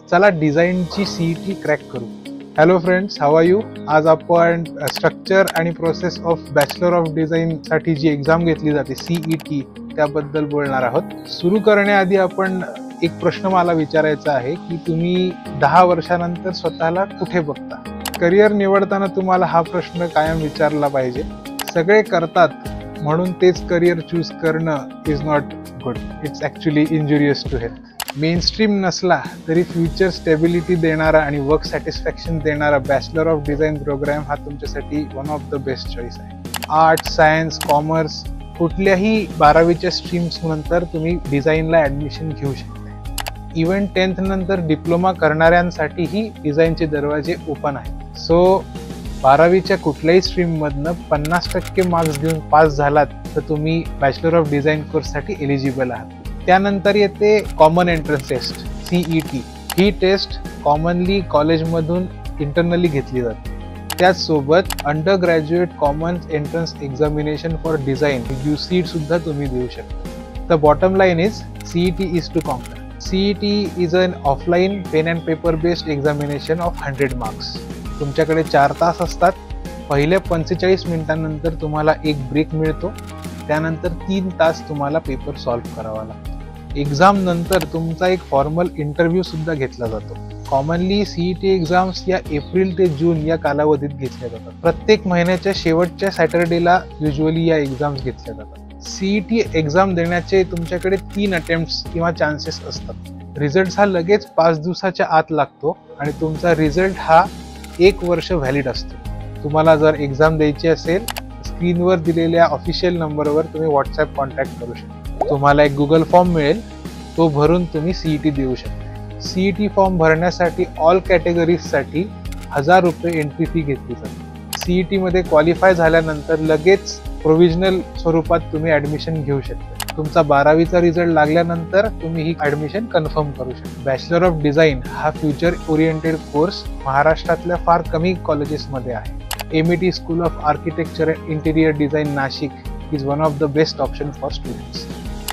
चला डिझाईनची CET crack करू. Hello friends, how are you? आज आपण स्ट्रक्चर आणि process of bachelor of design साठी जी एक्झाम घेतली जाते सीईटी त्याबद्दल बोलणार आहोत. सुरू करण्याआधी आपण एक प्रश्न मला विचारायचा आहे की तुम्ही 10 वर्षानंतर स्वतःला कुठे बघता? करिअर निवडताना तुम्हाला हा प्रश्न कायम विचारला पाहिजे. सगळे करतात म्हणून तेच करिअर चूज करणं is not good. Its actually injurious to health. Main stream नसला तरी फ्युचर स्टेबिलिटी देणारा आणि वर्क सॅटिस्फॅक्शन देणारा बॅचलर ऑफ डिझाईन प्रोग्राम हा तुमच्यासाठी one of the best choice आहे. आर्ट्स, सायन्स, कॉमर्स कुठल्याही 12वीच्या स्ट्रीम्स नंतर तुम्ही डिझाईनला ॲडमिशन घेऊ शकता. इव्हन 10th नंतर डिप्लोमा करणाऱ्यांसाठीही डिझाईनचे दरवाजे ओपन आहेत. सो 12वीच्या कुठल्याही स्ट्रीममधनं 50% मार्क्स घेऊन पास झालात तर तुम्ही बॅचलर ऑफ डिझाईन कोर्ससाठी एलिजिबल आहात. त्यानंतर येते कॉमन एंट्रन्स टेस्ट सीईटी. ही टेस्ट कॉमनली कॉलेजमधून इंटरनली घेतली जाते. त्याचसोबत undergraduate common entrance examination for design UCET सुद्धा तुम्ही देऊ शकता. The bottom line is CET is to conquer. CET is an offline pen and paper based examination of 100 marks. तुमच्याकडे 4 तास असतात. पहिल्या 45 मिनिटांनंतर तुम्हाला एक ब्रेक मिळतो. त्यानंतर 3 तास तुम्हाला पेपर सॉल्व्ह करावा लागतो. एक्झाम नंतर तुमचा एक फॉर्मल इंटरव्ह्यू सुद्धा घेतला जातो. कॉमनली CET एक्झाम्स या एप्रिल ते जून या कालावधीत घेतल्या जातात. प्रत्येक महिन्याच्या शेवटच्या सॅटर्डेला युजली या एक्झाम्स घेतल्या जातात. CET एक्झाम देण्याचे तुमच्याकडे 3 अटेम्प्ट्स किंवा चान्सेस असतात. रिझल्ट हा लगेच 5 दिवसाच्या आत लागतो आणि तुमचा रिझल्ट हा 1 वर्ष व्हॅलिड असतो. तुम्हाला जर एक्झाम द्यायची असेल स्क्रीनवर दिलेल्या ऑफिशियल नंबरवर तुम्ही व्हॉट्सॲप कॉन्टॅक्ट करू शकता. तुम्हाला एक गुगल फॉर्म मिळेल, तो भरून तुम्ही CET देऊ शकता. CET फॉर्म भरण्यासाठी ऑल कॅटेगरीजसाठी 1000 रुपये एंट्री फी घेतली जाते. CET मध्ये क्वालिफाय झाल्यानंतर लगेच प्रोव्हिजनल स्वरूपात तुम्ही ॲडमिशन घेऊ शकता. तुमचा 12वीचा रिझल्ट लागल्यानंतर तुम्ही ही ॲडमिशन कन्फर्म करू शकता. बॅचलर ऑफ डिझाईन हा फ्युचर ओरिएंटेड कोर्स महाराष्ट्रातल्या फार कमी कॉलेजेसमध्ये आहे. MET school of architecture and interior design Nashik is one of the best option for students.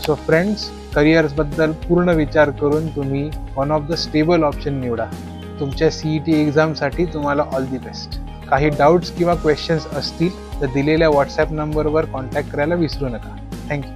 So friends, करिअर्सबद्दल पूर्ण विचार करून तुम्ही one of the stable option निवडा. तुमच्या CET एक्झामसाठी तुम्हाला ऑल दी बेस्ट. काही डाऊट्स किंवा क्वेश्चन्स असतील तर दिलेल्या व्हॉट्सॲप नंबरवर कॉन्टॅक्ट करायला विसरू नका. थँक्यू.